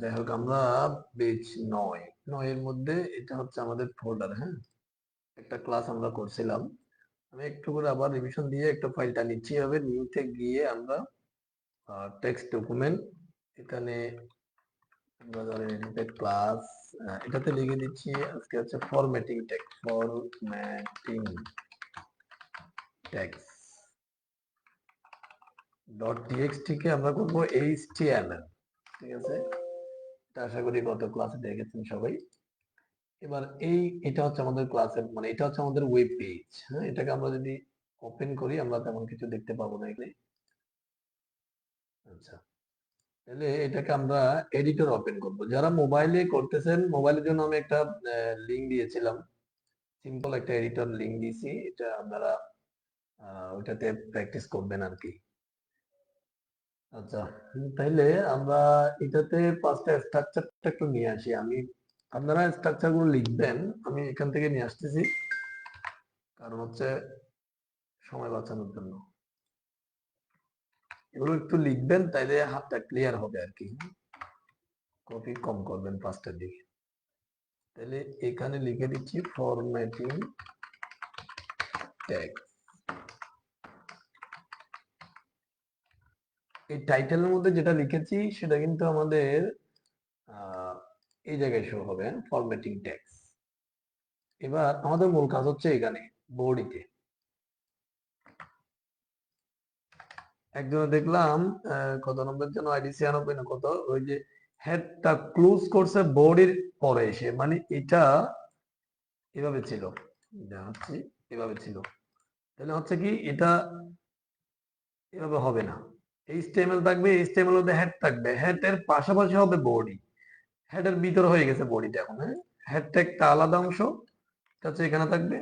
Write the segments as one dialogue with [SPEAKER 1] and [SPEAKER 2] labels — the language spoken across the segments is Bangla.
[SPEAKER 1] যাই হোক আমরা পেজ 9 এর মধ্যে এটা হচ্ছে আমাদের ফোল্ডার। হ্যাঁ, একটা ক্লাস আমরা করছিলাম। আমি একটু করে আবার রিভিশন দিয়ে একটা ফাইলটা নিচ্ছি। এভাবে নিউতে গিয়ে আমরা টেক্সট ডকুমেন্ট এখানে আমরা ধরেন এটাতে ক্লাস এটাতে লিখে দিচ্ছি আজকে হচ্ছে ফরম্যাটিং টেক্সট ডট টিএক্সটি কে আমরা করব এইচটিএমএল। ঠিক আছে, এটা আশা করি গত ক্লাসে দেখেছেন সবাই। এবার এটা হচ্ছে আমাদের ক্লাসের মানে এটা হচ্ছে আমাদের ওয়েব পেজ। হ্যাঁ, এটাকে আমরা যদি ওপেন করি আমরা তেমন কিছু দেখতে পাবো না এখানে। আচ্ছা, তাহলে এটাকে আমরা এডিটর ওপেন করব। যারা মোবাইলে করতেছেন, মোবাইলের জন্য আমি একটা লিংক দিয়েছিলাম, সিম্পল একটা এডিটর লিংক দিয়েছি। এটা আপনারা ওইটাতে প্র্যাকটিস করবেন আর কি। আচ্ছা, তাইলে আমরা এটাতে পাঁচটা স্ট্রাকচারটা একটু নিয়ে আসি। আপনারা স্ট্রাকচার গুলো লিখবেন, আমি এখান থেকে নিয়ে আসতেছি, কারণ হচ্ছে সময় বাঁচানোর জন্য। এগুলো একটু লিখবেন, তাইলে হাতটা ক্লিয়ার হবে আর কি। কপি কম করবেন পাঁচটার দিকে। তাহলে এখানে লিখে দিচ্ছি ফরম্যাটিং টেক্সট। এই টাইটেলের মধ্যে যেটা লিখেছি সেটা কিন্তু আমাদের এই জায়গায় শো হবে, ফরম্যাটিং টেক্সট। এবার আমাদের মূল কাজ হচ্ছে এখানে বডিতে। একজনে দেখলাম কত নম্বর জন্য আইডি 96 না কত, ওই যে হেডটা ক্লোজ করছে বডির পরে এসে, মানে এটা এভাবে ছিল, হচ্ছে এভাবে ছিল। তাহলে হচ্ছে কি এটা এভাবে হবে না। এইচটিএমএল থাকবে, এইচটিএমএল মধ্যে হেড থাকবে, হেড এর পাশাপাশি হবে বডি। হেডের ভিতর হয়ে গেছে বডিটা এখন। হ্যাঁ, হেডটা একটা আলাদা অংশ, এটা হচ্ছে এখানে থাকবে,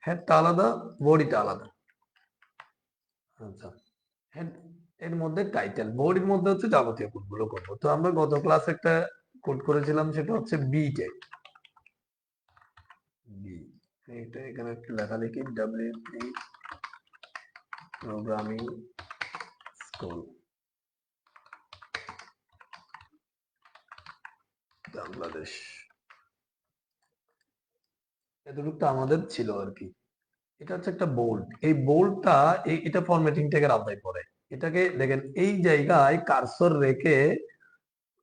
[SPEAKER 1] হেডটা আলাদা, বডিটা আলাদা। আচ্ছা, হেড এর মধ্যে টাইটেল, বডির মধ্যে হচ্ছে যাবতীয় কোডগুলো করবো। তো আমরা গত ক্লাসে একটা কোড করেছিলাম, সেটা হচ্ছে বি টেক। বি, এটা এখানে একটু লেখালেখি W3 প্রোগ্রামিং স্কুল বাংলাদেশ। এতটুকু আমাদের ছিল আর কি। এটা হচ্ছে একটা বোল্ড। এই বোল্ডটা এটা ফরম্যাটিং ট্যাগের আওতায় পড়ে। এটাকে দেখেন এই জায়গায় কার্সর রেখে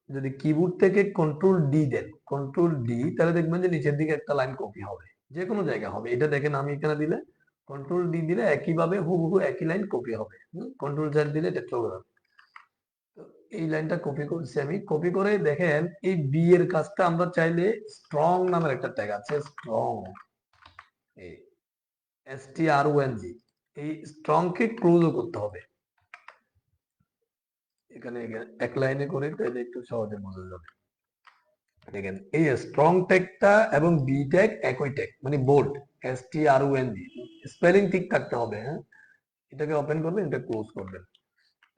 [SPEAKER 1] যদি কিবোর্ড থেকে কন্ট্রোল ডি দেন, কন্ট্রোল ডি, তাহলে দেখবেন যে নিচের দিকে একটা লাইন কপি হবে, যে কোনো জায়গা হবে। এটা দেখেন আমি এখানে দিলে কন্ট্রোল ডি দিলে একইভাবে হুবহু একই লাইন কপি হবে। কন্ট্রোল জেড দিলে এটা চলে যাবে। তো এই লাইনটা কপি করছি আমি। কপি করে দেখেন এই বি এর কাজটা আমরা চাইলে স্ট্রং নামের একটা ট্যাগ আছে, স্ট্রং, STRONG, এই স্ট্রং কে ক্লোজও করতে হবে। এখানে এক লাইনে করে তাহলে একটু সহজে বোঝা যাবে। দেখেন এই স্ট্রং ট্যাগটা এবং বি ট্যাগ একই ট্যাগ, মানে বোল্ড, STRONG, স্পেলিং ঠিক থাকতে হবে। হ্যাঁ, এটাকে ওপেন করবেন, এটা ক্লোজ করবেন।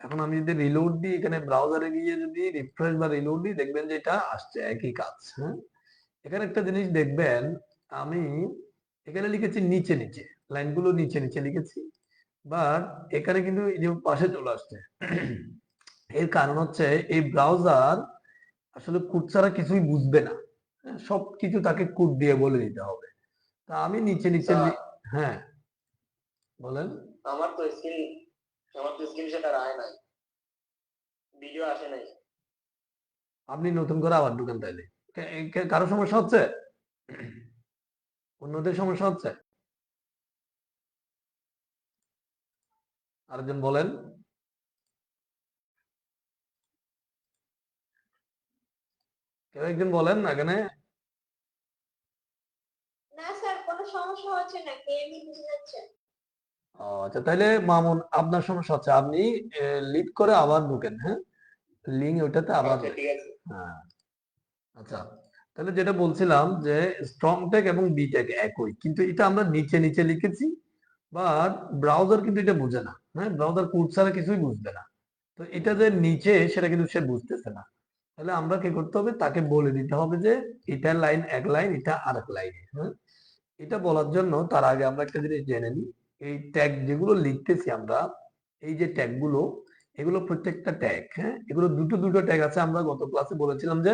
[SPEAKER 1] এখন আমি যদি রিলোড দিই, এখানে ব্রাউজারে গিয়ে যদি রিফ্রেশ বা রিলোড দিই, দেখবেন যে এটা আসছে, একই কাজ। হ্যাঁ, এখানে একটা জিনিস দেখবেন, আমি এখানে লিখেছি নিচে নিচে, লাইনগুলো নিচে নিচে লিখেছি, বাট এখানে কিন্তু এই যে পাশে চলে আসছে। এর কারণ হচ্ছে এই ব্রাউজার আসলে কোড ছাড়া কিছুই বুঝবে না। সব কিছু তাকে কোড দিয়ে বলে দিতে হবে। তা আমি নিচে নিচে হ্যাঁ বলেন।
[SPEAKER 2] আমার তো স্ক্রিন শেয়ার আয় নাই, ভিডিও আসে নাই।
[SPEAKER 1] আপনি নতুন করে আবার ঢুকেন তাইলে। কারো সমস্যা হচ্ছে? অন্যদের সমস্যা হচ্ছে? আরেকজন বলেন। কেউ একজন বলেন না এখানে।
[SPEAKER 2] না স্যার, কোনো সমস্যা হচ্ছে না, গেমই বুঝে যাচ্ছে।
[SPEAKER 1] আচ্ছা, তাহলে মামুন আপনার সমস্যা হচ্ছে, আপনি লিড করে আবার ঢুকেন। হ্যাঁ, লিঙ্ক ওইটাতে আবার।
[SPEAKER 2] আচ্ছা ঠিক আছে।
[SPEAKER 1] হ্যাঁ, আচ্ছা, তাহলে যেটা বলছিলাম যে স্ট্রং ট্যাগ এবং বি ট্যাগ একই, কিন্তু এটা আমরা নিচে নিচে লিখেছি, বাট ব্রাউজার কিন্তু এটা বুঝে না। হ্যাঁ, ব্রাউজার কোড ছাড়া কিছুই বুঝবে না। তো এটা যে নিচে সেটা কিন্তু সে বুঝতেছে না। তাহলে আমরা কি করতে হবে, তাকে বলে দিতে হবে যে এটা লাইন এক লাইন, এটা আরেক লাইন। হ্যাঁ, এটা বলার জন্য তার আগে আমরা একটা জিনিস জেনে নিই। এই ট্যাগ যেগুলো লিখতেছি আমরা, এই যে ট্যাগ গুলো, এগুলো প্রত্যেকটা ট্যাগ, হ্যাঁ, এগুলো দুটো দুটো ট্যাগ আছে। আমরা গত ক্লাসে বলেছিলাম যে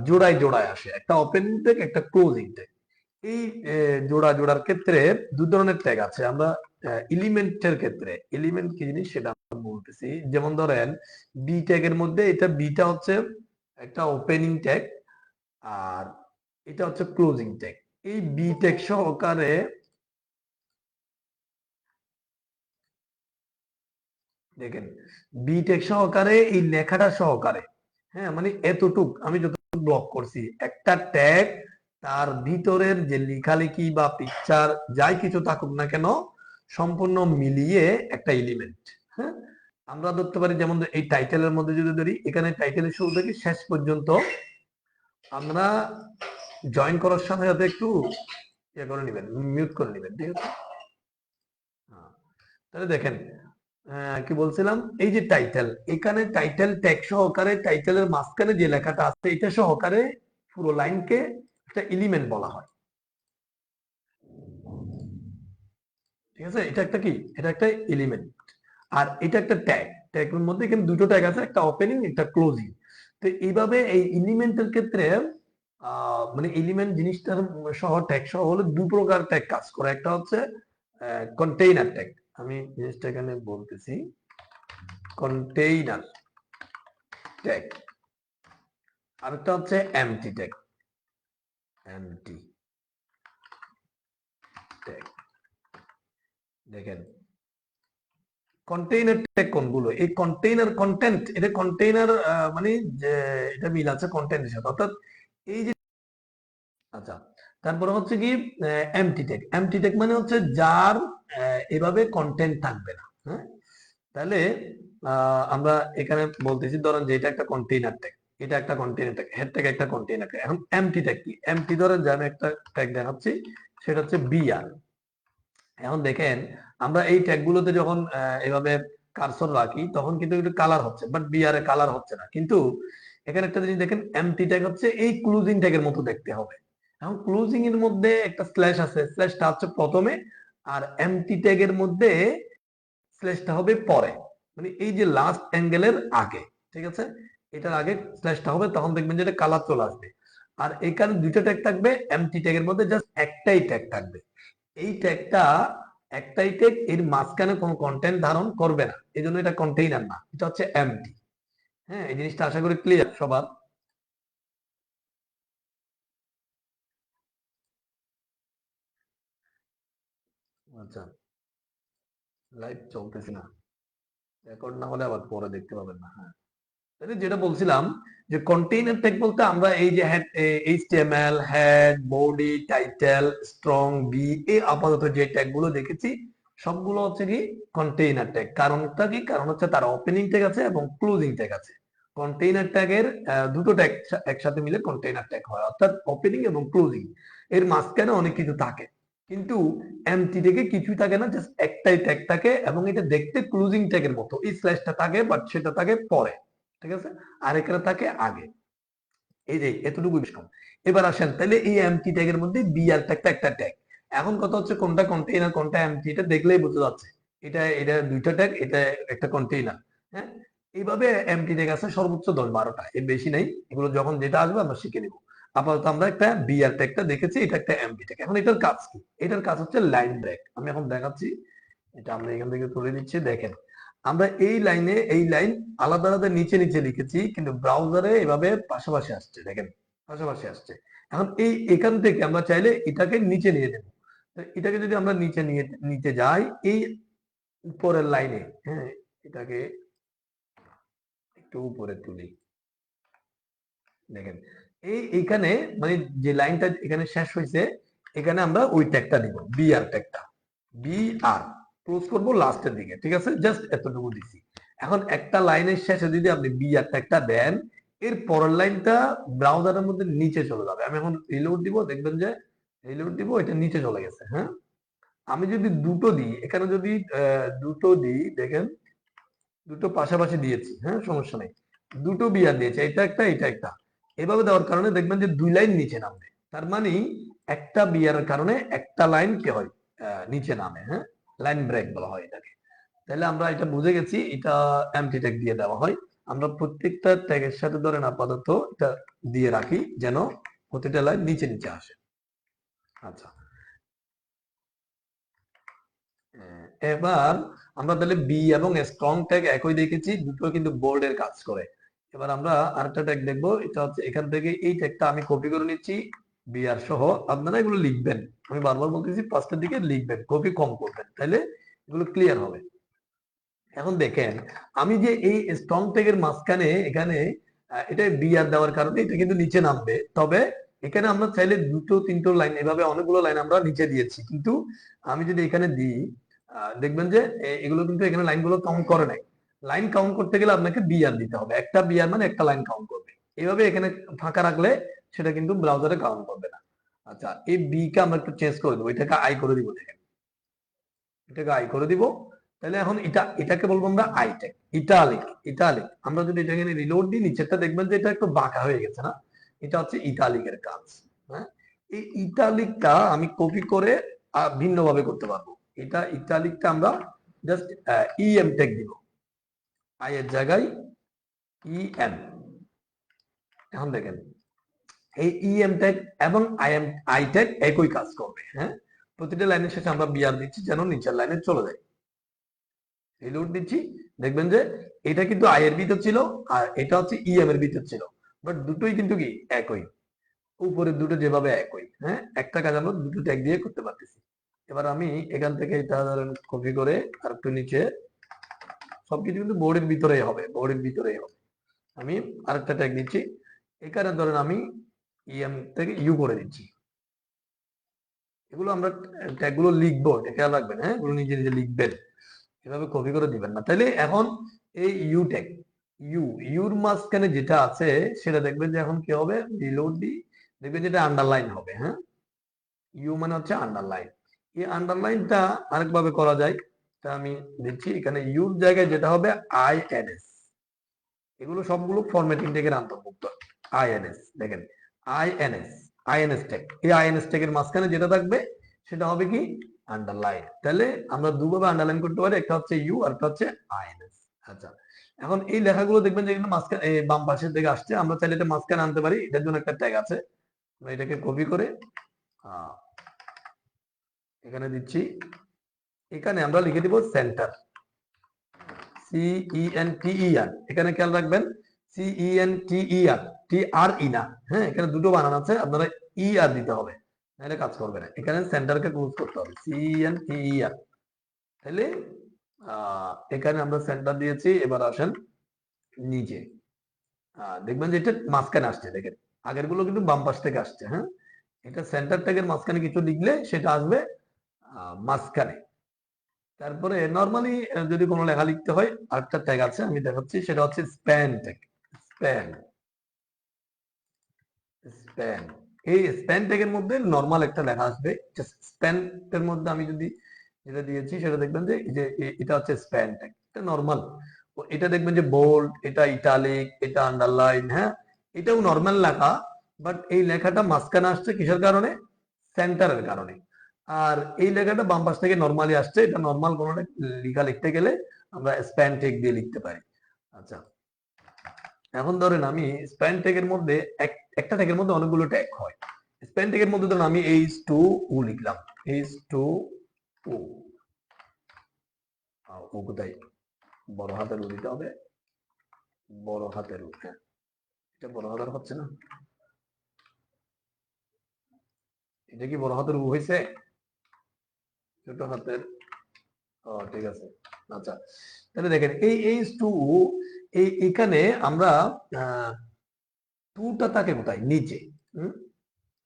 [SPEAKER 1] জোড়ায় জোড়ায় আসে, একটা ওপেনিং ট্যাগ, একটা ক্লোজিং ট্যাগ। এই জোড়া জোড়ার ক্ষেত্রে দু ধরনের ট্যাগ আছে। আমরা এলিমেন্টের ক্ষেত্রে, এলিমেন্ট কি জিনিস সেটা আমরা বলতেছি। যেমন ধরেন বি ট্যাগের মধ্যে এটা বিটা হচ্ছে একটা ওপেনিং ট্যাগ, আর এটা হচ্ছে ক্লোজিং ট্যাগ। এই বি ট্যাগ সহকারে দেখেন, বি ট্যাগ সহকারে এই লেখাটা সহকারে, হ্যাঁ, মানে এতটুক আমি যতটুকু ব্লক করছি একটা ট্যাগ, তার ভিতরের যে লেখালেখি বা পিকচার যাই কিছু থাকুক না কেন সম্পূর্ণ মিলিয়ে একটা এলিমেন্ট। হ্যাঁ, আমরা ধরতে পারি যেমন এই টাইটেলের মধ্যে যদি ধরি, এখানে টাইটেলের শুরু থেকে শেষ পর্যন্ত আমরা জয়েন করার সাথে সাথে একটু ইয়ে করে নেবেন, মিউট করে নেবেন, ঠিক আছে? তাহলে দেখেন কি বলছিলাম, এই যে টাইটেল, এখানে টাইটেল ট্যাগ সহকারে টাইটেলের মাঝখানে যে লেখাটা আছে এটা সহকারে পুরো লাইনকে একটা এলিমেন্ট বলা হয়, ঠিক আছে? এটা একটা কি, এটা একটা এলিমেন্ট। আর এটা একটা ট্যাগ, ট্যাগের মধ্যে এখানে দুটো ট্যাগ আছে, একটা ওপেনিং একটা ক্লোজিং। তো এইভাবে এই এলিমেন্টের ক্ষেত্রে মানে এলিমেন্ট জিনিসটার সহ ট্যাগ সহ হলো দু প্রকার ট্যাগ কাজ করে। একটা হচ্ছে কন্টেইনার ট্যাগ, আমি জিনিসটা এখানে বলতেছি, কন্টেইনার ট্যাগ। আরেকটা হচ্ছে এমটি ট্যাগ, এমটি ট্যাগ। দেখেন কন্টেইনার ট্যাগ কোনগুলো, এই কন্টেইনার কন্টেন্ট, এটা কন্টেইনার মানে যে এটা মিল আছে কন্টেন্টের সাথে, অর্থাৎ এই যে আচ্ছা। তারপরে হচ্ছে কি এমটি ট্যাগ, এমটি ট্যাগ মানে হচ্ছে যার এভাবে কন্টেন্ট থাকবে না। হ্যাঁ, তাহলে আমরা এখানে বলতেছি ধরেন যে এটা একটা কন্টেইনার ট্যাগ, এটা একটা কন্টেইনার ট্যাগ, হেড ট্যাগ একটা কন্টেইনার ট্যাগ। এখন এমটি ট্যাগ কি, এমটি ধরেন যে আমি একটা ট্যাগ দেখাচ্ছি, সেটা হচ্ছে বিআর। এখন দেখেন আমরা এই ট্যাগ গুলোতে যখন এভাবে কারসর রাখি তখন কিন্তু একটু কালার হচ্ছে, বাট বিআর এ কালার হচ্ছে না। কিন্তু এখানে একটা জিনিস দেখেন, এমটি ট্যাগ হচ্ছে এই ক্লোজিং ট্যাগের মতো দেখতে হবে। এখন ক্লোজিং এর মধ্যে একটা স্ল্যাশ আছে, স্ল্যাশটা হচ্ছে প্রথমে, আর এমটি ট্যাগের মধ্যে স্ল্যাশটা হবে পরে, মানে এই যে লাস্ট অ্যাঙ্গেলের আগে, ঠিক আছে? এটার আগে স্ল্যাশটা হবে, তখন দেখবেন যে এটা কালার চলে আসবে। আর এখানে দুইটা ট্যাগ থাকবে, এমটি ট্যাগের মধ্যে জাস্ট একটাই ট্যাগ থাকবে। এই ট্যাগটা একটাই ট্যাগ, এর মাঝখানে কোনো কন্টেন্ট ধারণ করবে না, এই জন্য এটা কন্টেইনার না, এটা হচ্ছে এমটি। হ্যাঁ, এই জিনিসটা আশা করি ক্লিয়ার সবার। আচ্ছা, লাইভ চলতেছে না, রেকর্ড না হলে আবার পরে দেখতে পাবেন না। হ্যাঁ, তাহলে যেটা বলছিলাম যে কন্টেইনার ট্যাগ বলতে আমরা এই যে HTML, head, body, title, strong, B, এই আপাতত যে ট্যাগ গুলো দেখেছি সবগুলো হচ্ছে কি কন্টেইনার ট্যাগ। কারণটা কি, কারণ হচ্ছে তার ওপেনিং ট্যাগ আছে এবং ক্লোজিং ট্যাগ আছে। কন্টেইনার ট্যাগের দুটো ট্যাগ একসাথে মিলে কন্টেইনার ট্যাগ হয়, অর্থাৎ ওপেনিং এবং ক্লোজিং, এর মাঝখানে অনেক কিছু থাকে। কিন্তু এমটি ট্যাগে কিছুই থাকে না, জাস্ট একটাই ট্যাগ থাকে এবং এটা দেখতে ক্লোজিং ট্যাগের মতো, এই স্ল্যাশটা থাকে বাট সেটা থাকে পরে, ঠিক আছে? আর এখানে থাকে আগে। এই যে এতটুকু বেশ কম। এবার আসেন তাহলে এই এমটি ট্যাগের মধ্যে বিআর ট্যাগটা একটা ট্যাগ। এখন কথা হচ্ছে কোনটা কন্টেইনার কোনটা এমটি, এটা দেখলেই বোঝা যাচ্ছে এটা এটা দুইটা ট্যাগ, এটা একটা কন্টেইনার। হ্যাঁ, এইভাবে এমটি ট্যাগ আছে সর্বোচ্চ 10-12টা, এর বেশি নাই। এগুলো যখন যেটা আসবে আমরা শিখে নিব। আপাতত আমরা একটা বিআর ট্যাগটা দেখেছি, এটা একটা এমটি ট্যাগ। এখন এটার কাজ কি, এটার কাজ হচ্ছে লাইন ব্রেক। আমি এখন দেখাচ্ছি, এটা আমরা এখান থেকে তুলে দিচ্ছি। দেখেন আমরা এই লাইনে এই লাইন আলাদা আলাদা নিচে নিচে লিখেছি, কিন্তু ব্রাউজারে এভাবে পাশাপাশি আসছে, দেখেন পাশাপাশি আসছে। এখন এই এখান থেকে আমরা চাইলে এটাকে নিচে নিয়ে দেবো। এটাকে যদি আমরা নিচে নিয়ে নিতে যাই এই উপরের লাইনে, হ্যাঁ, এটাকে একটু উপরে তুলি। দেখেন এইখানে মানে যে লাইনটা এখানে শেষ হয়েছে, এখানে আমরা ওই ট্যাগটা দিব, বিআর ট্যাগটা, বিআর ক্লোজ করবো লাস্টের দিকে, ঠিক আছে? জাস্ট এতটুকু দিছি। এখন একটা লাইনের শেষে যদি আপনি বিআর ট্যাগটা দেন, এর পরের লাইনটা ব্রাউজারের মধ্যে নিচে চলে যাবে। আমি এখন রিলোড দিব, দেখবেন যে রিলোড দিব, এটা নিচে চলে গেছে। হ্যাঁ, আমি যদি দুটো দিই, এখানে যদি দুটো দিই, দেখেন দুটো পাশাপাশি দিয়েছি, হ্যাঁ, সমস্যা নেই। দুটো বিআর দিয়েছে, এটা একটা এটা একটা, এভাবে দেওয়ার কারণে দেখবেন যে দুই লাইন নিচে নামবে। তার মানে একটা বিআর এর কারণে একটা লাইন কি হয়, নিচে নামে। হ্যাঁ, লাইন ব্রেক বলা হয় এটাকে। তাহলে আমরা এটা বুঝে গেছি, এটা এমটি ট্যাগ দিয়ে দেওয়া হয়। আমরা প্রত্যেকটা ট্যাগের সাথে ধরেন আপাতত এটা দিয়ে রাখি যেন প্রতিটা লাইন নিচে নিচে আসে। আচ্ছা, এবার আমরা তাহলে বি এবং স্ট্রং ট্যাগ একই দেখেছি, দুটো কিন্তু বোল্ডের কাজ করে। এবার আমরা আরেকটা ট্যাগ দেখবো, এটা হচ্ছে এখান থেকে এই ট্যাগটা আমি কপি করে নিচ্ছি বিআর সহ। আপনারা এগুলো লিখবেন, আমি বারবার বলতেছি ফার্স্টের দিকে লিখবেন, কপি কম করবেন, তাহলে এগুলো ক্লিয়ার হবে। এখন দেখেন আমি যে এই স্ট্রং ট্যাগের মাঝখানে এখানে এটা বিআর দেওয়ার কারণে এটা কিন্তু নিচে নামবে, তবে এখানে আমরা চাইলে দুটো তিনটো লাইন এভাবে অনেকগুলো লাইন আমরা নিচে দিয়েছি, কিন্তু আমি যদি এখানে দিই দেখবেন যে এগুলো কিন্তু এখানে লাইনগুলো কাউন্ট করে নাই। লাইন কাউন্ট করতে গেলে আপনাকে বিআর দিতে হবে, একটা বিআর মানে একটা লাইন কাউন্ট করবে। এইভাবে এখানে ফাঁকা রাখলে সেটা কিন্তু ব্রাউজারে কাউন্ট করবে না। আচ্ছা, এই বি কে আমরা একটু চেঞ্জ করে দেবো, এটাকে আই করে দিব, দেখেন এটাকে আই করে দিব। তাহলে এখন এটাকে বলবো আমরা আইটেক ইটালিক। ইটালিক আমরা যদি এটাকে রিলোড দিই নিচেরটা দেখবেন যে এটা একটু বাঁকা হয়ে গেছে না, এটা হচ্ছে ইটালিকের কাজ। হ্যাঁ, এই ইটালিকটা আমি কপি করে ভিন্নভাবে করতে পারবো। এটা ইটালিকটা আমরা জাস্ট ইএম টেক দিব, আই এর জায়গায় ইএম। এখন দেখেন এই ইএম টেক এবং আই টেক একই কাজ করবে। হ্যাঁ, প্রতিটা লাইনের শেষে আমরা বিআর দিচ্ছি যেন নিচের লাইনে চলে যায়। রিলোড দিচ্ছি, দেখবেন যে এটা কিন্তু আই এর ভিতর ছিল আর এটা হচ্ছে ইএম এর ভিতর ছিল, বাট দুটোই কিন্তু কি একই, উপরের দুটো যেভাবে একই। হ্যাঁ, একটা কাজ আমরা দুটো ট্যাগ দিয়ে করতে পারতেছি। এবার আমি এখান থেকে এটা ধরেন কপি করে আর একটু নিচে, সবকিছু কিন্তু বোর্ডের ভিতরেই হবে, বোর্ডের ভিতরেই হবে। আমি আরেকটা ট্যাগ দিচ্ছি, এখানে ধরেন আমি ইএম থেকে ইউ করে দিচ্ছি। এগুলো আমরা ট্যাগ গুলো লিখবো, এটা খেয়াল রাখবেন। হ্যাঁ, এগুলো নিজে নিজে লিখবেন, এভাবে কপি করে দিবেন না। তাইলে এখন এই ইউ ট্যাগ ইউর মাঝখানে যেটা আছে সেটা দেখবেন যে এখন কি হবে, রিলোড দিই, দেখবেন যেটা আন্ডারলাইন হবে। হ্যাঁ, ইউ মানে হচ্ছে আন্ডারলাইন। এই আন্ডারলাইনটা আরেকভাবে করা যায়, তা আমি দিচ্ছি এখানে ইউর জায়গায় যেটা হবে আইএনএস। এগুলো সবগুলো ফরম্যাটিং ট্যাগের অন্তর্ভুক্ত। আইএনএস দেখেন, আইএনএস আইএনএস ট্যাগ, এই আইএনএস ট্যাগের মাঝখানে যেটা থাকবে সেটা হবে কি আন্ডারলাইন। তাহলে আমরা দুভাবে আন্ডারলাইন করতে পারি, একটা হচ্ছে ইউ আর একটা হচ্ছে আইএনএস। আচ্ছা, এখন এই লেখাগুলো দেখবেন যে কিন্তু মাঝখানে বাম পাশের দিকে আসছে, আমরা চাইলে এটা মাঝখানে আনতে পারি, এটার জন্য একটা ট্যাগ আছে। আমরা এটাকে কপি করে এখানে দিচ্ছি, এখানে আমরা লিখে দিব সেন্টার, CENTER। এখানে খেয়াল রাখবেন CENTER, TRE না। হ্যাঁ, এখানে দুটো বানান আছে, আপনারা ER দিতে হবে, নাহলে কাজ করবে না। এখানে সেন্টারকে ক্লোজ করতে হবে, CENTER। তাহলে এখানে আমরা সেন্টার দিয়েছি। এবার আসেন নিচে, দেখবেন যে এটা মাঝখানে আসছে, দেখেন আগের গুলো কিন্তু বাম পাশ থেকে আসছে। হ্যাঁ, এটা সেন্টার ট্যাগের মাঝখানে কিছু লিখলে সেটা আসবে মাঝখানে। তারপরে নরমালি যদি কোনো লেখা লিখতে হয় আরেকটা ট্যাগ আছে আমি দেখাচ্ছি, সেটা হচ্ছে স্প্যান ট্যাগ। স্প্যান স্প্যান এই স্প্যান ট্যাগের মধ্যে নরমাল একটা লেখা আসবে। স্প্যান এর মধ্যে আমি যদি যেটা দিয়েছি সেটা দেখবেন যে এই যে এটা হচ্ছে স্প্যান ট্যাগ, এটা নরমাল। এটা দেখবেন যে বোল্ড, এটা ইটালিক, এটা আন্ডারলাইন। হ্যাঁ, এটাও নরমাল লেখা, বাট এই লেখাটা মাঝখানে আসছে কিসের কারণে, সেন্টারের কারণে। আর এই লেখাটা বাম পাশ থেকে নরমালি আসছে, এটা নরমাল কোনো লেখা লিখতে গেলে আমরা স্প্যান ট্যাগ দিয়ে লিখতে পারি। আচ্ছা, এখন ধরেন আমি স্প্যান ট্যাগের মধ্যে একটা ট্যাগের মধ্যে অনেকগুলো ট্যাগ হয়। স্প্যান ট্যাগের মধ্যে ধরুন আমি H2O লিখলাম, H2O, ও কোথায়, বড় হাতের ও দিতে হবে, বড় হাতের ও। হ্যাঁ, এটা বড় হাতের হচ্ছে না, এটা কি বড় হাতের ও হয়েছে, ছোট হাতের, ঠিক আছে। আচ্ছা, তাহলে দেখেন এই H2O, এখানে আমরা টুটা থাকে কোথায়, নিচে।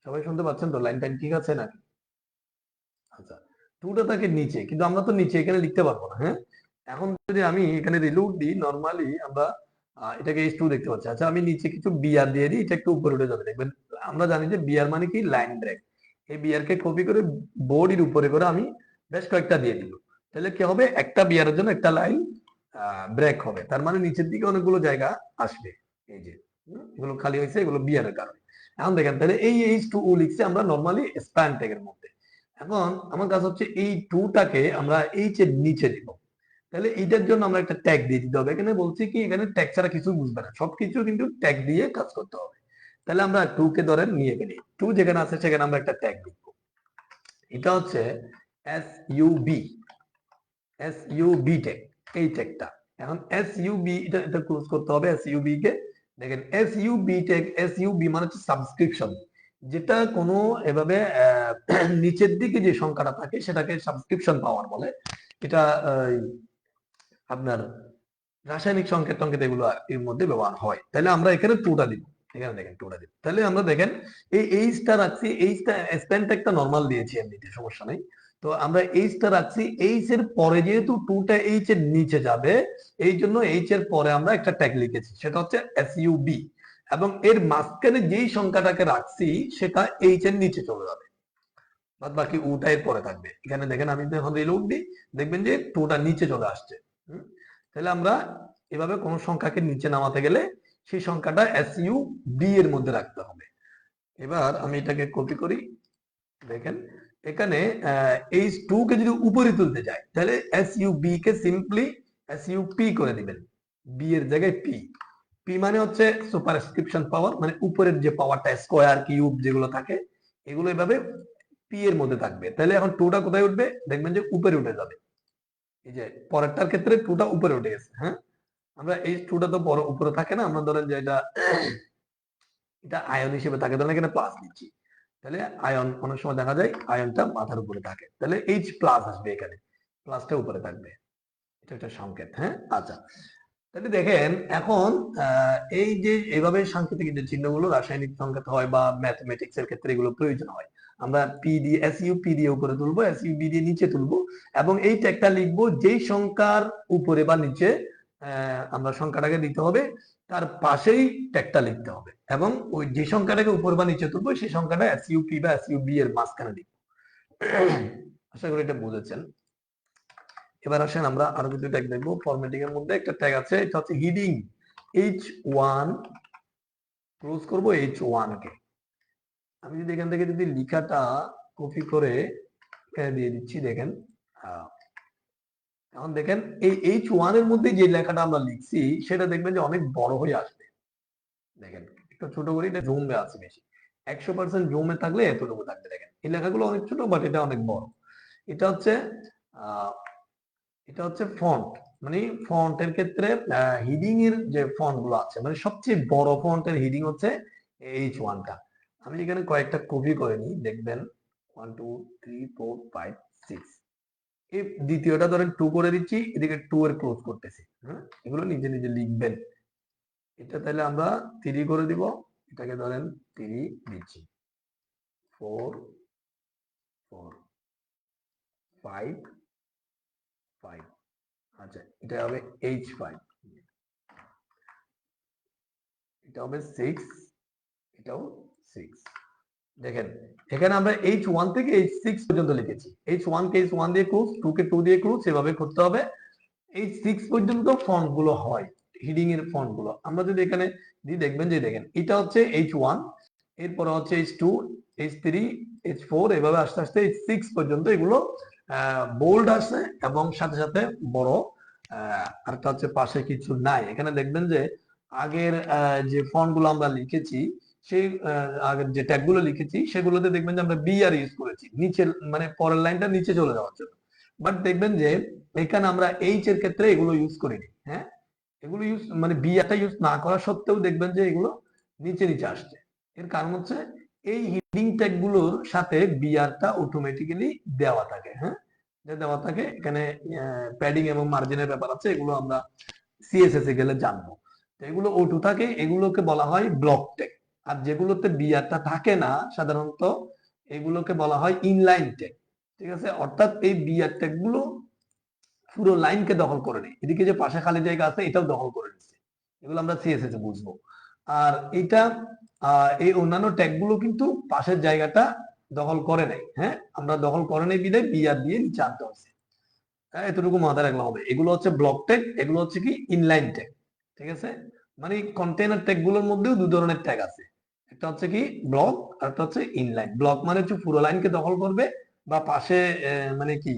[SPEAKER 1] সবাই শুনতে পাচ্ছেন তো, লাইন টাইন ঠিক আছে নাকি? আচ্ছা, টুটা থাকে নিচে, কিন্তু আমরা তো নিচে এখানে লিখতে পারবো না। হ্যাঁ, এখন যদি আমি এখানে রিলোড দিই, নরমালি আমরা এটাকে H2 দেখতে পাচ্ছি। আচ্ছা, আমি নিচে কিছু বিআর দিয়ে দিই, এটা একটু উপরে উঠে যাবে, দেখবেন। আমরা জানি যে বিআর মানে কি লাইন ব্রেক। এই বিআর কে কপি করে বোর্ডের উপরে করে আমি বেশ কয়েকটা দিয়ে দিব, তাহলে কি হবে, একটা বিআরের জন্য একটা লাইন ব্রেক হবে, তার মানে নিচের দিকে অনেকগুলো জায়গা আসবে। এই যে এগুলো খালি হয়েছে, এগুলো বিআরের কারণে। এখন দেখেন তাহলে এই H2O লিখছি আমরা নরমালি স্প্যান ট্যাগের মধ্যে। এখন আমার কাজ হচ্ছে এই টুটাকে আমরা এইচ এর নিচে দিব, তাহলে এইটার জন্য আমরা একটা ট্যাগ দিয়ে দিতে হবে। এখানে বলছি কি এখানে ট্যাগ ছাড়া কিছু বুঝবে না, সবকিছু কিন্তু ট্যাগ দিয়ে কাজ করতে হবে। তাহলে আমরা 2 কে ধরেন নিয়ে গেলি, 2 যেখানে আছে সেখানে আমরা একটা ট্যাগ দিব। এটা হচ্ছে এসইউবি, এসইউবি ট্যাগ, এই ট্যাগটা। এখন এসইউবি এটা ক্লোজ করতে হবে এসইউবি কে। দেখেন এসইউবি ট্যাগ, এসইউবি মানে হচ্ছে সাবস্ক্রিপশন, যেটা কোনো এভাবে নিচের দিকে যে সংখ্যাটা থাকে সেটাকে সাবস্ক্রিপশন পাওয়ার বলে। এটা আপনার রাসায়নিক সংকেত টংকেত এগুলো এর মধ্যে ব্যবহার হয়। তাহলে আমরা এখানে টুটা দিব, এখানে দেখেন টুটা দিব। তাহলে আমরা দেখেন এই এইচটা রাখছি, এইচটা স্প্যান ট্যাগটা নরমাল দিয়েছি এমনিতে, সমস্যা নেই। তো আমরা এইচটা রাখছি, এইচ এর পরে যেহেতু টুটা এইচ এর নিচে যাবে, এই জন্য এইচ এর পরে আমরা একটা ট্যাগ লিখেছি, সেটা হচ্ছে এসইউবি, এবং এর মাঝখানে যেই সংখ্যাটাকে রাখছি সেটা এইচ এর নিচে চলে যাবে, বাদ বাকি উটা এর পরে থাকবে। এখানে দেখেন আমি যখন রিলোড দিই দেখবেন যে টুটা নিচে চলে আসছে। তাহলে আমরা এভাবে কোন সংখ্যাকে নিচে নামাতে গেলে সেই সংখ্যাটা এসইউ বি এর মধ্যে রাখতে হবে। এবার আমি এটাকে কপি করি, দেখেন এখানে এইচ টু কে যদি উপরে তুলতে যাই তাহলে এসইউ বি কে সিম্পলি এসইউ পি করে দিবেন, বি এর জায়গায় পি। পি মানে হচ্ছে সুপারস্ক্রিপশন পাওয়ার, মানে উপরের যে পাওয়ারটা স্কোয়ার কিউব যেগুলো থাকে এগুলো এভাবে পি এর মধ্যে থাকবে। তাহলে এখন টুটা কোথায় উঠবে, দেখবেন যে উপরে উঠে যাবে। এই যে পরেরটার ক্ষেত্রে টুটা উপরে উঠে গেছে। হ্যাঁ, আমরা এই টুটা তো বড় উপরে থাকে না, আমরা ধরেন যে এটা আয়ন হিসেবে থাকে, ধরেন এখানে প্লাস দিচ্ছি, তাহলে আয়ন অনেক সময় দেখা যায় আয়নটা মাথার উপরে থাকে, তাহলে এইচ প্লাস আসবে, এখানে প্লাসটা উপরে থাকবে। এটা একটা সংকেত। হ্যাঁ, আচ্ছা, তাহলে দেখেন এখন এই যে এইভাবে সাংকেতিক যে চিহ্নগুলো রাসায়নিক সংকেত হয় বা ম্যাথমেটিক্স এর ক্ষেত্রে এগুলো প্রয়োজন হয়। আমরা পি দিয়ে এসইউ পি দিয়ে উপরে তুলবো, এসইউ বি দিয়ে নিচে তুলবো, এবং এই ট্যাগটা লিখবো যেই সংখ্যার উপরে বা নিচে আমরা সংখ্যাটাকে দিতে হবে তার পাশেই ট্যাগটা লিখতে হবে, এবং ওই যে সংখ্যাটাকে উপরে বা নিচে তুলবো সেই সংখ্যাটা এসইউ পি বা এসইউ বি এর মাঝখানে লিখবো। আশা করি এটা বুঝেছেন। এবার আসেন আমরা আরো কিছু ট্যাগ দেখবো। ফরম্যাটিং এর মধ্যে একটা ট্যাগ আছে, এটা হচ্ছে হিডিং H1, ক্লোজ করব H1 কে। আমি যদি এখান থেকে যদি লেখাটা কপি করে এখানে দিয়ে দিচ্ছি, দেখেন এখন দেখেন এই H1 এর মধ্যে যে লেখাটা আমরা লিখছি সেটা দেখবেন যে অনেক বড় হয়ে আসবে। দেখেন একটু ছোট করে, এটা জুমে আছে বেশি, 100% জুমে থাকলে এতটুকু থাকবে। দেখেন এই লেখাগুলো অনেক ছোট বাট এটা অনেক বড়। এটা হচ্ছে আহ এটা হচ্ছে ফন্ট, মানে ফন্টের ক্ষেত্রে হিডিং এর যে ফন্ট গুলো আছে, মানে সবচেয়ে বড় ফন্টের হিডিং হচ্ছে H1 টা। আমি এখানে কয়েকটা কপি করে নিই, দেখবেন 1 2 3 4 5 6, এই দ্বিতীয়টা ধরেন 2 করে দিচ্ছি, এদিকে 2 এর ক্লোজ করতেছি। হ্যাঁ, এগুলো নিজে নিজে লিখবেন। এটা তাহলে আমরা 3 করে দিব, এটাকে ধরেন 3 দিচ্ছি, 4 4 5 5, আচ্ছা এটা হবে H5, এটা হবে 6, এটাও 6। দেখেন এখানে আমরা H1 থেকে H6 পর্যন্ত লিখেছি। H1 কে H1 দিয়ে ক্লোজ, 2 কে 2 দিয়ে ক্লোজ, সেভাবে করতে হবে। H6 পর্যন্ত ফন্ট গুলো হয়, হিডিং এর ফন্ট গুলো। আমরা যদি এখানে দিয়ে দেখবেন যে দেখেন এটা হচ্ছে H1, এরপর হচ্ছে H2, H3, H4, এভাবে আস্তে আস্তে H6 পর্যন্ত এগুলো বোল্ড আছে এবং সাথে সাথে বড়। আরেকটা হচ্ছে পাশে কিছু নাই। এখানে দেখবেন যে আগের যে ফন্ট গুলো আমরা লিখেছি, সেই আগের যে ট্যাগ গুলো লিখেছি সেগুলোতে দেখবেন যে আমরা বিআর ইউজ করেছি নিচের, মানে পরের লাইনটা নিচে চলে যাওয়ার জন্য। বাট দেখবেন যে এখানে আমরা এইচ এর ক্ষেত্রে এগুলো ইউজ করিনি। হ্যাঁ, এগুলো ইউজ মানে বিআরটা ইউজ না করা সত্ত্বেও দেখবেন যে এগুলো নিচে নিচে আসছে। এর কারণ হচ্ছে এই হিডিং ট্যাগ গুলোর সাথে বিআরটা অটোমেটিক্যালি দেওয়া থাকে। হ্যাঁ, দেওয়া থাকে। এখানে প্যাডিং এবং মার্জিনের ব্যাপার আছে, এগুলো আমরা সিএসএস এ গেলে জানবো। তো এগুলো O2 থাকে, এগুলোকে বলা হয় ব্লক ট্যাগ। আর যেগুলোতে বিআরটা থাকে না সাধারণত এগুলোকে বলা হয় ইনলাইন ট্যাগ। ঠিক আছে, অর্থাৎ এই বিআর ট্যাগ গুলো পুরো লাইনকে দখল করে নেয়। এদিকে যে পাশে খালি জায়গা আছে এটাও দখল করে নিচ্ছে, এগুলো আমরা সিএসএস এ বুঝবো। আর এটা এই অন্যান্য ট্যাগ গুলো কিন্তু পাশের জায়গাটা দখল করে নাই। হ্যাঁ, আমরা দখল করে নেই বিদায় বিআর দিয়ে নিচে আনতে হচ্ছে। হ্যাঁ, এতটুকু মাথায় রাখলে হবে। এগুলো হচ্ছে ব্লক ট্যাগ, এগুলো হচ্ছে কি ইনলাইন ট্যাগ। ঠিক আছে, মানে কন্টেইনার ট্যাগ গুলোর মধ্যেও দুই ধরনের ট্যাগ আছে, একটা হচ্ছে কি ব্লক আর একটা হচ্ছে ইনলাইন। ব্লক মানে হচ্ছে পুরো লাইনকে দখল করবে বা পাশে মানে কি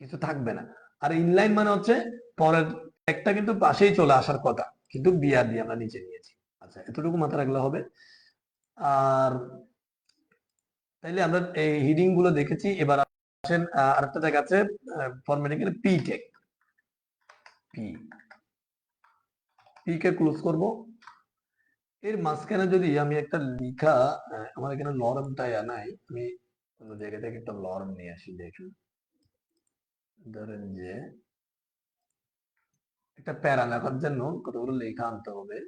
[SPEAKER 1] কিছু থাকবে না, আর ইনলাইন মানে হচ্ছে পরের একটা কিন্তু পাশেই চলে আসার কথা, কিন্তু বিআর দিয়ে আমরা নিচে নিয়েছি। আচ্ছা, এতটুকু মাথায় রাখলে হবে। আর তাইলে আমরা এই হিডিং গুলো দেখেছি। এবার আসেন আরেকটা জায়গা আছে ফরম্যাটিং এর পি টেক। পি কে ক্লোজ করব। এর মাঝখানে যদি আমি একটা লিখা, আমার এখানে লরমটাই নাই, আমি অন্য জায়গা থেকে একটা লরম নিয়ে আসি। দেখুন, ধরেন যে একটা প্যারা লেখার জন্য কতগুলো লেখা আনতে হবে।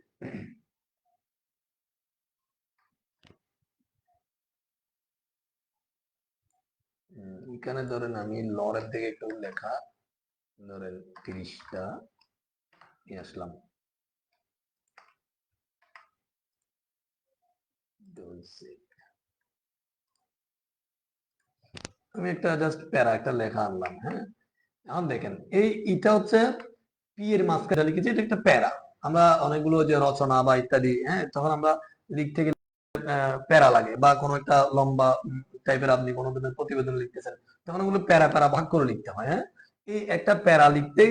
[SPEAKER 1] এখানে ধরেন আমি লরের থেকে একটু লেখা ধরেন 30টা নিয়ে আসলাম। আমি একটা জাস্ট প্যারা একটা লেখা আনলাম। হ্যাঁ, এখন দেখেন এটা হচ্ছে পি এর মাঝখানে লিখেছি, এটা একটা প্যারা। আমরা অনেকগুলো যে রচনা বা ইত্যাদি, হ্যাঁ, তখন আমরা লিখতে গেলে প্যারা লাগে, বা কোনো একটা লম্বা টাইপের আপনি কোনো ধরনের প্রতিবেদন লিখতেছেন, তখন ওগুলো প্যারা প্যারা ভাগ করে লিখতে হয়। হ্যাঁ, এই একটা প্যারা লিখতে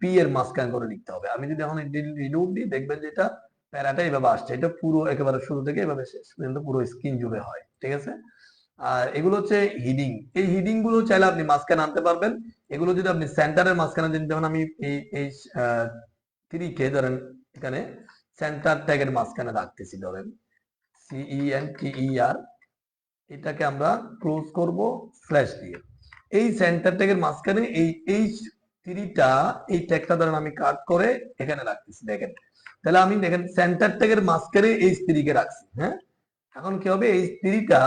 [SPEAKER 1] পি এর মাঝখান করে লিখতে হবে। আমি যদি এখন রিলোড দিই, দেখবেন যে এটা প্যারাটা এইভাবে আসছে। এটা পুরো একেবারে শুরু থেকে এভাবে শেষ পর্যন্ত পুরো স্ক্রিন জুড়ে হয়। ঠিক আছে। আর এগুলো হচ্ছে হিডিং। এই হিডিং গুলো চাইলে আপনি মাঝখানে আনতে পারবেন। এগুলো যদি আপনি সেন্টারের মাঝখানে দিন, যেমন আমি এই 3 কে ধরেন এখানে সেন্টার ট্যাগের মাঝখানে রাখতেছি, ধরেন CENTER, এটাকে আমরা ক্লোজ করব স্ল্যাশ দিয়ে। এই সেন্টার ট্যাগের মাঝখানে এই 3টা এই ট্যাগটা ধরেন আমি কাট করে এখানে রাখতেছি। দেখেন, তাহলে আমি দেখেন সেন্টার ট্যাগের মাঝখানে এই 3 কে রাখছি। হ্যাঁ, এখন কি হবে, এই 3টা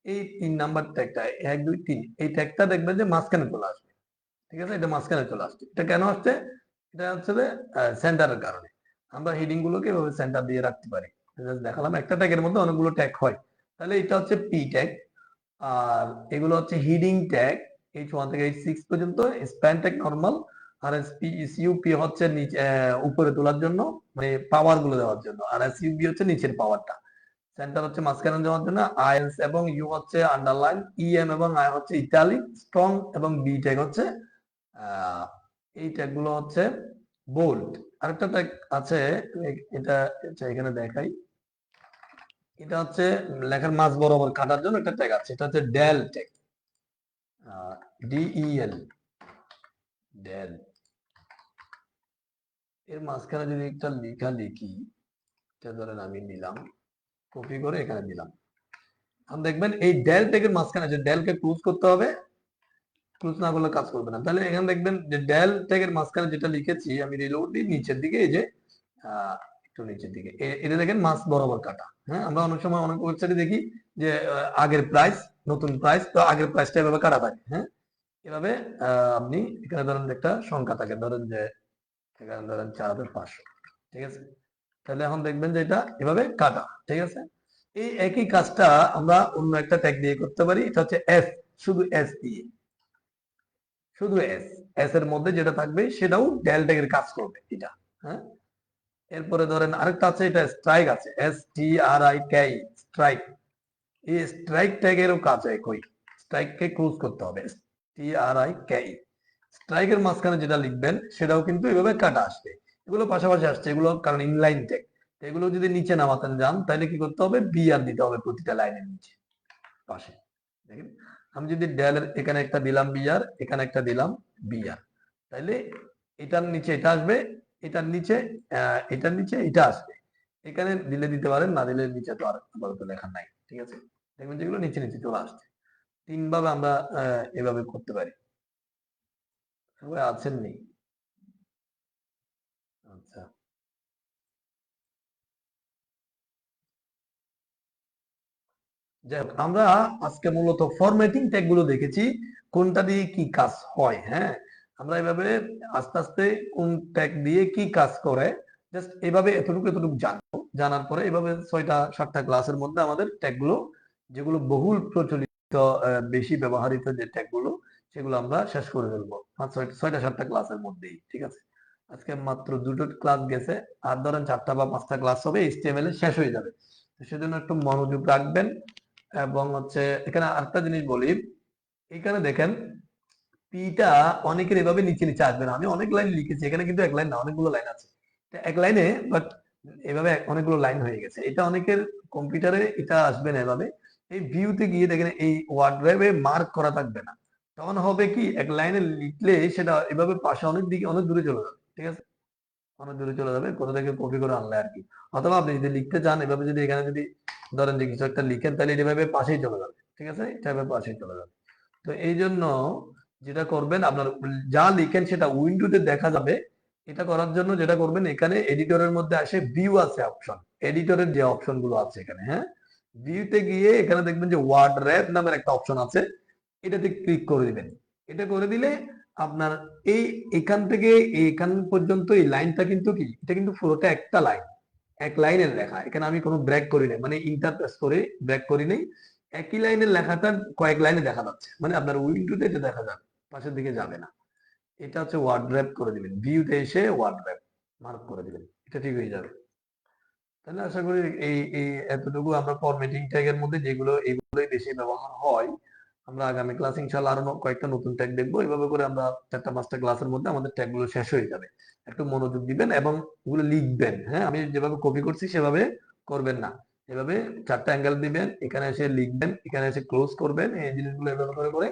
[SPEAKER 1] এই 3 নাম্বার ট্যাগটা 1 2 3 এই ট্যাগটা দেখবেন যে মাঝখানে চলে আসবে। ঠিক আছে, এটা মাঝখানে চলে আসছে। এটা কেন আসছে? এটা হচ্ছে যে সেন্টারের কারণে। আমরা হেডিং গুলোকে এভাবে সেন্টার দিয়ে রাখতে পারি। দেখালাম একটা ট্যাগের মধ্যে অনেকগুলো ট্যাগ হয়। তাহলে এটা হচ্ছে পি ট্যাগ, আর এগুলো হচ্ছে হিডিং ট্যাগ। H1 থেকে H6 পর্যন্ত স্প্যান ট্যাগ নরমাল, আর SUP হচ্ছে নিচে উপরে তোলার জন্য, মানে পাওয়ার গুলো দেওয়ার জন্য, আর SUB হচ্ছে নিচের পাওয়ারটা। সেন্টার হচ্ছে মাঝখানে দেওয়ার জন্য, আইএস এবং ইউ হচ্ছে আন্ডারলাইন, ইএম এবং আই হচ্ছে ইটালিক, স্ট্রং এবং বি ট্যাগ হচ্ছে এই ট্যাগ গুলো হচ্ছে বোল্ড। আরেকটা ট্যাগ আছে, এটা এখানে দেখাই। এটা হচ্ছে লেখার মাঝ বরাবর কাটার জন্য একটা ট্যাগ আছে, এটা হচ্ছে ডেল ট্যাগ, DEL, ডেল। এর মাঝখানে যদি একটা লেখা লিখি, এটা ধরেন আমি নিলাম, কপি করে এখানে দিলাম। এখন দেখবেন এই ডেল ট্যাগের মাঝখানে যে ডেলকে ক্লোজ করতে হবে, ক্লোজ না করলে কাজ করবে না। তাহলে এখানে দেখবেন যে ডেল ট্যাগের মাঝখানে যেটা লিখেছি আমি, রিলোড দিই, নিচের দিকে এই যে একটু নিচের দিকে এটা দেখেন মাস বরাবর কাটা। হ্যাঁ, আমরা অনেক সময় অনেক ওয়েবসাইটে দেখি যে আগের প্রাইস, নতুন প্রাইস, তো আগের প্রাইসটা এভাবে কাটা থাকে। হ্যাঁ, এভাবে আপনি এখানে ধরেন একটা সংখ্যা থাকে, ধরেন যে এখানে ধরেন 4500। ঠিক আছে, তাহলে এখন দেখবেন যে এটা এভাবে কাটা। ঠিক আছে, এই একই কাজটা আমরা অন্য একটা ট্যাগ দিয়ে করতে পারি। এটা হচ্ছে এস, শুধু এস দিয়ে, শুধু এস, এস এর মধ্যে যেটা থাকবে সেটাও ডেল ট্যাগের কাজ করবে এটা। হ্যাঁ, এরপরে ধরেন আরেকটা আছে, এটা স্ট্রাইক আছে, STRIK, স্ট্রাইক। এই স্ট্রাইক ট্যাগেরও কাজ একই, স্ট্রাইককে ক্লোজ করতে হবে, STRIK। স্ট্রাইকের মাঝখানে যেটা লিখবেন সেটাও কিন্তু এভাবে কাটা আসবে। এগুলো পাশাপাশি আসছে, এগুলো কারণ ইনলাইন ট্যাগ। এগুলো যদি নিচে নামাতে যান তাহলে কি করতে হবে, বিআর দিতে হবে প্রতিটা লাইনের নিচে পাশে। দেখেন, আমি যদি ডেলের এখানে একটা দিলাম বিআর, এখানে একটা দিলাম বিআর, তাইলে এটার নিচে এটা আসবে, এটার নিচে এটা আসবে। এখানে দিলে দিতে পারেন, না দিলে নিচে তো আর আপাতত লেখা নাই। ঠিক আছে, দেখবেন যেগুলো নিচে নিচে চলে আসছে। 3 ভাবে আমরা এভাবে করতে পারি। সবাই আছেন নি? আচ্ছা, যাই হোক, আমরা আজকে মূলত ফরম্যাটিং ট্যাগ গুলো দেখেছি, কোনটা দিয়ে কি কাজ হয়। হ্যাঁ, আমরা এভাবে আস্তে আস্তে কোন ট্যাগ দিয়ে কি কাজ করে জাস্ট এভাবে এতটুকু এতটুকু জানবো। জানার পরে এভাবে 6টা 7টা ক্লাসের মধ্যে আমাদের ট্যাগ গুলো, যেগুলো বহুল প্রচলিত বেশি ব্যবহৃত যে ট্যাগ গুলো, সেগুলো আমরা শেষ করে ফেলবো 6টা 7টা ক্লাসের মধ্যেই। ঠিক আছে, আজকে মাত্র 2টো ক্লাস গেছে, আর ধরেন 4টা বা 5টা ক্লাস হবে, HTML শেষ হয়ে যাবে। সেজন্য একটু মনোযোগ রাখবেন। এবং হচ্ছে এখানে আরেকটা জিনিস বলি, এখানে দেখেন পিটা অনেকের এভাবে নিচে নিচে আসবে না। আমি অনেক লাইন লিখেছি, এখানে কিন্তু এক লাইন না, অনেকগুলো লাইন আছে। এক লাইনে বাট এভাবে অনেকগুলো লাইন হয়ে গেছে। এটা অনেকের কম্পিউটারে এটা আসবে না এভাবে। এই ভিউতে গিয়ে দেখেন এই ওয়ার্ড ড্রাইভে মার্ক করা থাকবে না। তখন হবে কি, এক লাইনে লিখলে সেটা এভাবে পাশে অনেক দিকে অনেক দূরে চলে যাবে। ঠিক আছে, অনেক দূরে চলে যাবে, কোথা থেকে কপি করে আনলে আর কি। অথবা আপনি যদি লিখতে চান এভাবে, যদি এখানে যদি ধরেন যে কিছু একটা লিখেন, তাহলে এভাবে পাশেই চলে যাবে। ঠিক আছে, এটা এভাবে পাশেই চলে যাবে। তো এই জন্য যেটা করবেন, আপনার যা লিখেন সেটা উইন্ডোতে দেখা যাবে। এটা করার জন্য যেটা করবেন, এখানে এডিটরের মধ্যে আসে ভিউ আছে অপশন, এডিটরের যে অপশন গুলো আছে এখানে, হ্যাঁ, ভিউতে গিয়ে এখানে দেখবেন যে ওয়ার্ড র্যাপ নামের একটা অপশন আছে, এটাতে ক্লিক করে দিবেন। এটা করে দিলে আপনার এই এখান থেকে এখান পর্যন্ত এই লাইনটা কিন্তু কি, এটা কিন্তু পুরোটা একটা লাইন, এক লাইনের লেখা। এখানে আমি কোনো ব্রেক করি নাই, মানে ইন্টারপ্রেস করে ব্রেক করি নাই। একই লাইনের লেখাটা কয়েক লাইনে দেখা যাচ্ছে, মানে আপনার উইন্ডোতে এটা দেখা যাবে, পাশের দিকে যাবে না। এটা হচ্ছে ওয়ার্ড র্যাপ করে দিবেন, ভিউতে এসে ওয়ার্ড র্যাপ মার্ক করে দিবেন, এটা ঠিক হয়ে যাবে। তাহলে আশা করি এই এই এতটুকু আমরা ফরম্যাটিং ট্যাগের মধ্যে যেগুলো, এগুলোই বেশি ব্যবহার হয়। আমরা আগামী ক্লাস ইনশাআল্লাহ আরো কয়েকটা নতুন ট্যাগ দেখবো। এইভাবে করে আমরা 4টা 5টা ক্লাসের মধ্যে আমাদের ট্যাগ গুলো শেষ হয়ে যাবে। একটু মনোযোগ দিবেন এবং ওগুলো লিখবেন। হ্যাঁ, আমি যেভাবে কপি করছি সেভাবে করবেন না। এভাবে 4টা অ্যাঙ্গেল দিবেন, এখানে এসে লিখবেন, এখানে এসে ক্লোজ করবেন, এই জিনিসগুলো এভাবে করে করে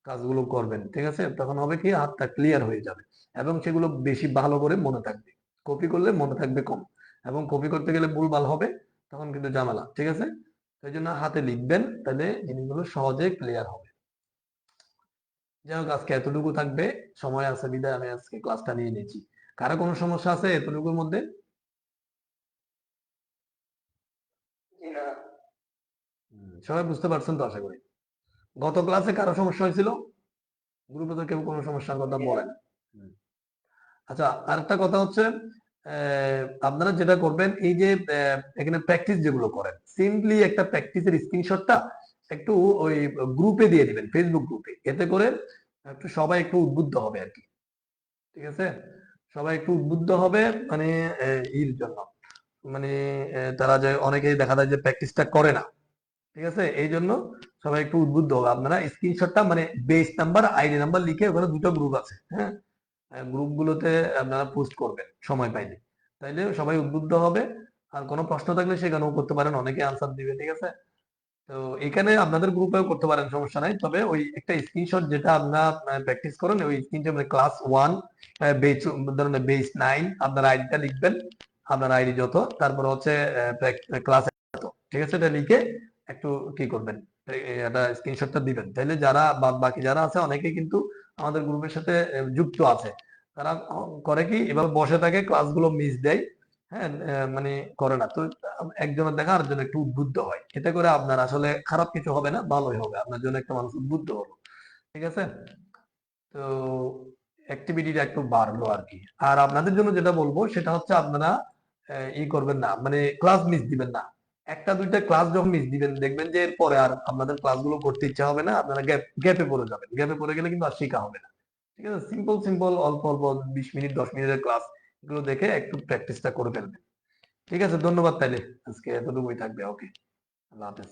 [SPEAKER 1] কাজগুলো করবেন। ঠিক আছে, তখন হবে কি, হাতটা ক্লিয়ার হয়ে যাবে এবং সেগুলো বেশি ভালো করে মনে থাকবে। কপি করলে মনে থাকবে কম, এবং কপি করতে গেলে ভুলভাল হবে, তখন কিন্তু ঝামেলা। ঠিক আছে, সেই জন্য হাতে লিখবেন, তাহলে জিনিসগুলো সহজে ক্লিয়ার হবে। যাই হোক, আজকে এতটুকু থাকবে। সময় আছে বিদায় আমি আজকে ক্লাসটা নিয়ে নিয়েছি। কারো কোনো সমস্যা আছে এতটুকুর মধ্যে?
[SPEAKER 2] জি না।
[SPEAKER 1] সবাই বুঝতে পারছেন তো আশা করি। গত ক্লাসে কারো সমস্যা হয়েছিল? গ্রুপে তো কেউ কোনো সমস্যার কথা
[SPEAKER 2] জি না।
[SPEAKER 1] বলেন। আচ্ছা, আরেকটা কথা হচ্ছে, আপনারা যেটা করবেন, এই যে এখানে প্র্যাকটিস যেগুলো করেন, সিম্পলি একটা প্র্যাকটিসের স্ক্রিনশটটা একটু ওই গ্রুপে দিয়ে দিবেন, ফেসবুক গ্রুপে। এতে করে একটু সবাই একটু উদ্বুদ্ধ হবে আর কি। ঠিক আছে, সবাই একটু উদ্বুদ্ধ হবে, মানে এর জন্য, মানে তারা যে অনেকেই দেখা যায় যে প্র্যাকটিসটা করে না। ঠিক আছে, এই জন্য সবাই একটু উদ্বুদ্ধ হবে। আপনারা স্ক্রিনশটটা মানে বেস নাম্বার, আইডি নাম্বার লিখে, ওখানে দুটো গ্রুপ আছে, হ্যাঁ, গ্রুপগুলোতে আপনারা পোস্ট করবেন সময় পাইলে, তাইলে সবাই উদ্বুদ্ধ হবে। আর কোনো প্রশ্ন থাকলে সেখানেও করতে পারেন, অনেকে আনসার দিবে। ঠিক আছে, তো এখানে আপনাদের গ্রুপেও করতে পারেন, সমস্যা নাই। তবে ওই একটা স্ক্রিনশট যেটা আপনারা প্র্যাকটিস করেন, ওই স্ক্রিনশট মানে ক্লাস 1 বেস, ধরেন বেস 9, আপনার আইডিটা লিখবেন, আপনার আইডি যত, তারপর হচ্ছে ক্লাস এত। ঠিক আছে, এটা লিখে একটু কি করবেন, এটা স্ক্রিনশটটা দিবেন। তাহলে যারা বাকি যারা আছে, অনেকেই কিন্তু আমাদের গ্রুপের সাথে যুক্ত আছে, তারা করে কি, এভাবে বসে থাকে, ক্লাসগুলো মিস দেয়। হ্যাঁ, মানে করে না তো। একজনের দেখা আরেকজন একটু উদ্বুদ্ধ হয়, এতে করে আপনার আসলে খারাপ কিছু হবে না, ভালোই হবে, আপনার জন্য একটা মানুষ উদ্বুদ্ধ হলো। ঠিক আছে, তো অ্যাক্টিভিটিটা একটু বাড়লো আর কি। আর আপনাদের জন্য যেটা বলবো সেটা হচ্ছে, আপনারা ই করবেন না, মানে ক্লাস মিস দিবেন না। 1টা 2টা ক্লাস যখন মিস দিবেন, দেখবেন যে পরে আর আপনাদের ক্লাসগুলো করতে ইচ্ছা হবে না, আপনারা গ্যাপে পড়ে যাবেন। গ্যাপে পড়ে গেলে কিন্তু আর শেখা হবে না। ঠিক আছে, সিম্পল সিম্পল অল্প অল্প 20 মিনিট 10 মিনিটের ক্লাস, এগুলো দেখে একটু প্র্যাকটিসটা করে ফেলবেন। ঠিক আছে, ধন্যবাদ। তাইলে আজকে এতটুকুই থাকবে। ওকে, আল্লাহ হাফেজ।